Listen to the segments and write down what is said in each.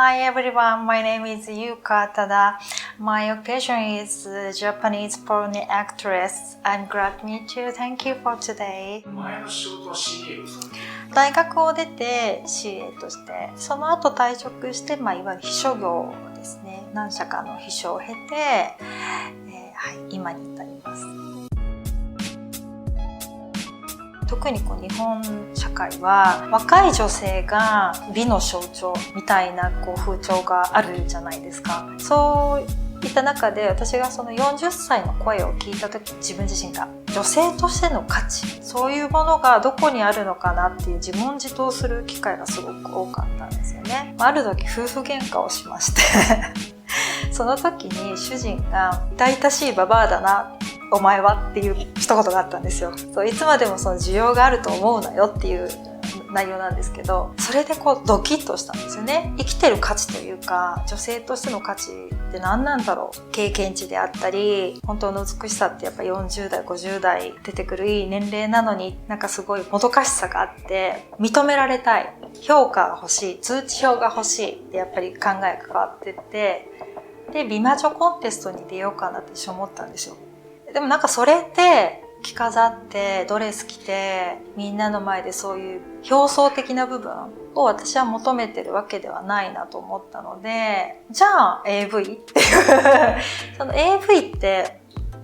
Hi everyone, my name is Yuka Tada. My occupation is Japanese porn actress. I'm glad to meet you. Thank you for today. 前の仕事は CA をされて大学を出て CA として、その後退職して、いわゆる秘書業ですね。何社かの秘書を経て、今に至ります。特に日本社会は若い女性が美の象徴みたいな風潮があるじゃないですか。そういった中で私がその40歳の声を聞いた時、自分自身が女性としての価値、そういうものがどこにあるのかなっていう自問自答する機会がすごく多かったんですよね。ある時夫婦喧嘩をしましてその時に主人が痛々しいババアだなお前はっていう一言があったんですよ。いつまでもその需要があると思うなよっていう内容なんですけど、それでドキッとしたんですよね。生きてる価値というか、女性としての価値って何なんだろう。経験値であったり、本当の美しさってやっぱ40代、50代出てくるいい年齢なのに、すごいもどかしさがあって、認められたい、評価が欲しい、通知表が欲しいってやっぱり考えが変わってって、で、美魔女コンテストに出ようかなって思ったんですよ。でもそれって着飾ってドレス着てみんなの前でそういう表層的な部分を私は求めてるわけではないなと思ったので、じゃあ AV っていうその AV って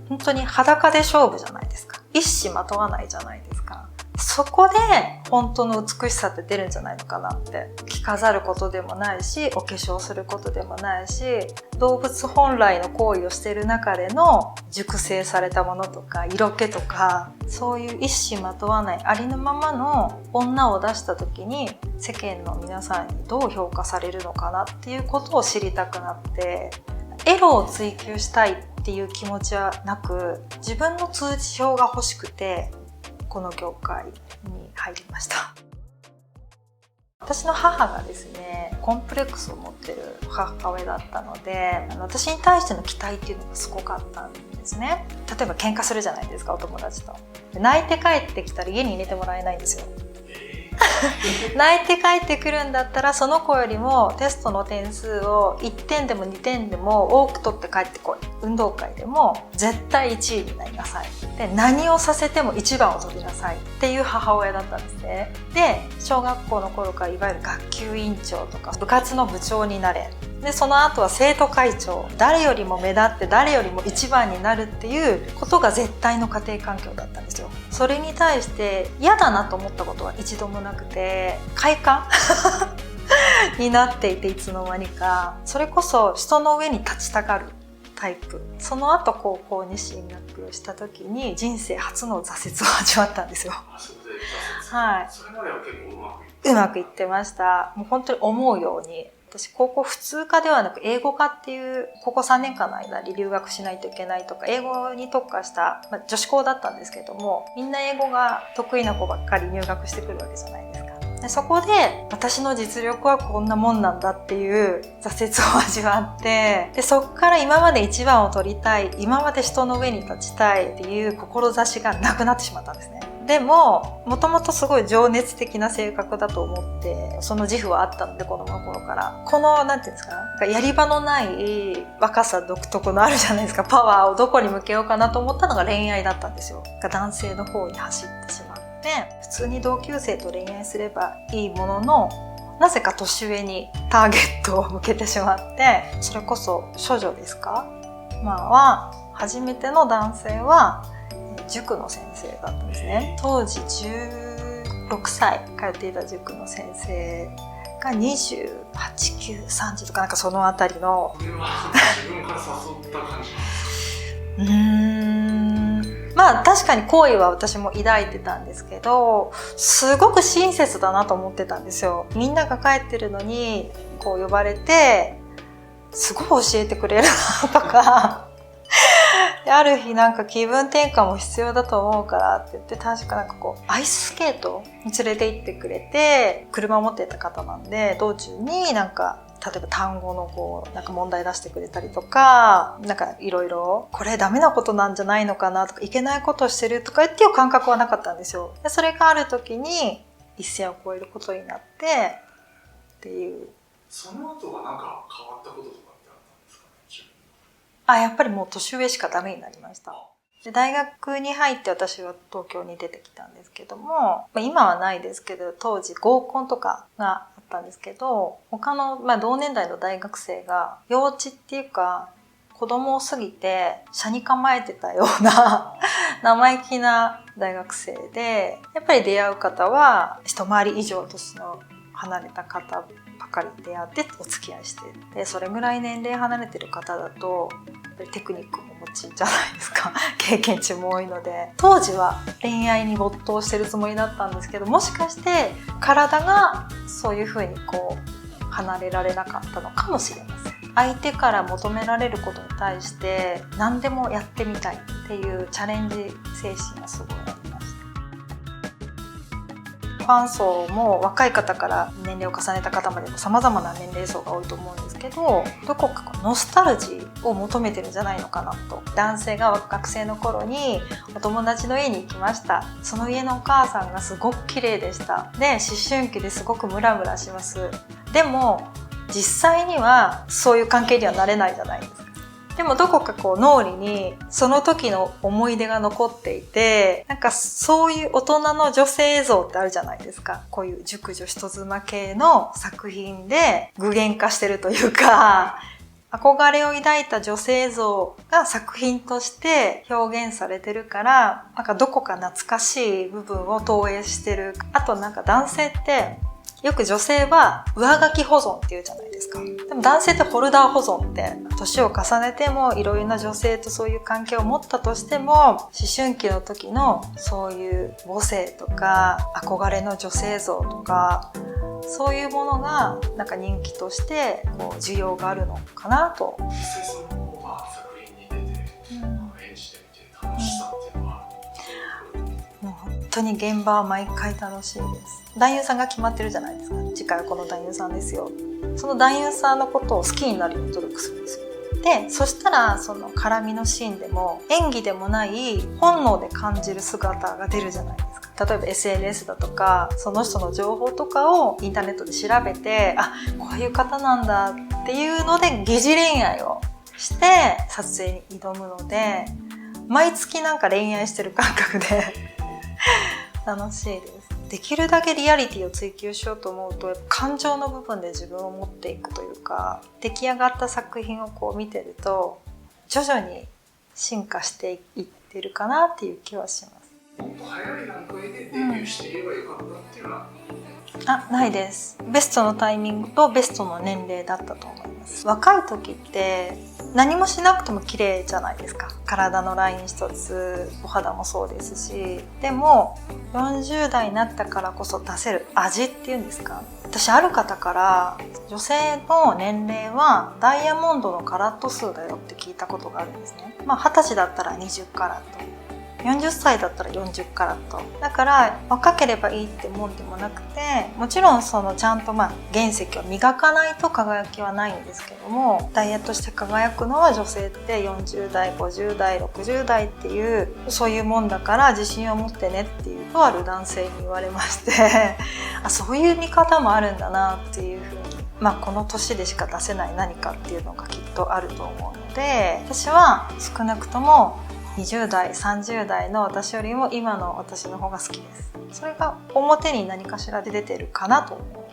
本当に裸で勝負じゃないですか。一糸まとわないじゃないですか。そこで本当の美しさって出るんじゃないのかなって。着飾ることでもないし、お化粧することでもないし、動物本来の行為をしている中での熟成されたものとか色気とか、そういう一糸まとわないありのままの女を出した時に世間の皆さんにどう評価されるのかなっていうことを知りたくなって、エロを追求したいっていう気持ちはなく、自分の通知表が欲しくてこの業界に入りました。私の母がですね、コンプレックスを持ってる母親だったので、私に対しての期待っていうのがすごかったんですね。例えば喧嘩するじゃないですか、お友達と。泣いて帰ってきたら家に入れてもらえないんですよ。泣いて帰ってくるんだったらその子よりもテストの点数を1点でも2点でも多く取って帰ってこい。運動会でも絶対1位になりなさい。で、何をさせても1番を取りなさいっていう母親だったんですね。で、小学校の頃からいわゆる学級委員長とか部活の部長になれ。で、その後は生徒会長。誰よりも目立って誰よりも1番になるっていうことが絶対の家庭環境だったんですよ。それに対して嫌だなと思ったことは一度もなくて、快感になっていて、いつの間にか。それこそ人の上に立ちたがるタイプ。その後高校に進学した時に人生初の挫折を味わったんですよ。はい。それまでは結構うまくいってました。もう本当に思うように。私高校普通科ではなく英語科っていう高校3年間の間に留学しないといけないとか、英語に特化した、女子校だったんですけれども、みんな英語が得意な子ばっかり入学してくるわけじゃないですか。で、そこで私の実力はこんなもんなんだっていう挫折を味わって、で、そこから今まで一番を取りたい、今まで人の上に立ちたいっていう志がなくなってしまったんですね。でも、もともとすごい情熱的な性格だと思って、その自負はあったので、子供の頃から。この、なんていうんですか、やり場のない若さ独特のあるじゃないですか、パワーをどこに向けようかなと思ったのが恋愛だったんですよ。男性の方に走ってしまって、普通に同級生と恋愛すればいいものの、なぜか年上にターゲットを向けてしまって、それこそ処女ですか？初めての男性は、塾の先生だったんですね。当時16歳通っていた塾の先生が28、9、30とかそのあたりの。これは自分から誘った感じ。確かに好意は私も抱いてたんですけど、すごく親切だなと思ってたんですよ。みんなが帰ってるのに呼ばれて、すごい教えてくれるなとかある日気分転換も必要だと思うからって言って、確かアイススケートに連れて行ってくれて、車を持ってた方なんで、道中に例えば単語の問題出してくれたりとか、いろいろこれダメなことなんじゃないのかなとか、いけないことをしてるとかっていう感覚はなかったんですよ。で、それがある時に一線を越えることになってっていう。その後はなんか変わったこととかってあったんですかね、自分やっぱりもう年上しかダメになりました。で大学に入って私は東京に出てきたんですけども、今はないですけど、当時合コンとかがあったんですけど、他の、同年代の大学生が幼稚っていうか子供を過ぎて車に構えてたような生意気な大学生で、やっぱり出会う方は一回り以上年の離れた方ばかり出会ってお付き合いして、でそれぐらい年齢離れてる方だとテクニックもお持ちじゃないですか。経験値も多いので、当時は恋愛に没頭してるつもりだったんですけど、もしかして体がそういう風に離れられなかったのかもしれません。相手から求められることに対して何でもやってみたいっていうチャレンジ精神がすごいありました。ファン層も若い方から年齢を重ねた方までも様々な年齢層が多いと思うんですけど、どこかノスタルジーを求めてるんじゃないのかなと。男性が学生の頃にお友達の家に行きました。その家のお母さんがすごく綺麗でした。で、思春期ですごくムラムラします。でも実際にはそういう関係にはなれないじゃないですか。でもどこか脳裏にその時の思い出が残っていて、なんかそういう大人の女性像ってあるじゃないですか。こういう熟女人妻系の作品で具現化してるというか、憧れを抱いた女性像が作品として表現されてるから、なんかどこか懐かしい部分を投影してる。あとなんか男性ってよく女性は上書き保存って言うじゃないですか。でも男性ってホルダー保存って、年を重ねてもいろいろな女性とそういう関係を持ったとしても、思春期の時のそういう母性とか憧れの女性像とか、そういうものがなんか人気として需要があるのかなと。実際その、作品に出て、演じてみて楽しさっていうのはもう本当に現場は毎回楽しいです。男優さんが決まってるじゃないですか。次回はこの男優さんですよ。その男優さんのことを好きになるように努力するんですよ。で、そしたらその絡みのシーンでも演技でもない本能で感じる姿が出るじゃないですか。例えば SNS だとか、その人の情報とかをインターネットで調べて、こういう方なんだっていうので疑似恋愛をして撮影に挑むので、毎月なんか恋愛してる感覚で楽しいです。できるだけリアリティを追求しようと思うと、感情の部分で自分を持っていくというか、出来上がった作品を見てると徐々に進化していってるかなっていう気はします。もっと早い段階でデビューしていればよかったっていうのは、ないです。ベストのタイミングとベストの年齢だったと思います。若い時って何もしなくても綺麗じゃないですか。体のライン一つ、お肌もそうですし、でも40代になったからこそ出せる味っていうんですか。私ある方から女性の年齢はダイヤモンドのカラット数だよって聞いたことがあるんですね。20歳だったら20カラット。40歳だったら40カラット。だから若ければいいってもんでもなくて、もちろんそのちゃんと原石を磨かないと輝きはないんですけども、ダイヤとして輝くのは女性って40代、50代、60代っていうそういうもんだから自信を持ってねっていうとある男性に言われましてそういう見方もあるんだなっていうふうに、この年でしか出せない何かっていうのがきっとあると思うので、私は少なくとも20代、30代の私よりも今の私の方が好きです。それが表に何かしらで出てるかなと思う。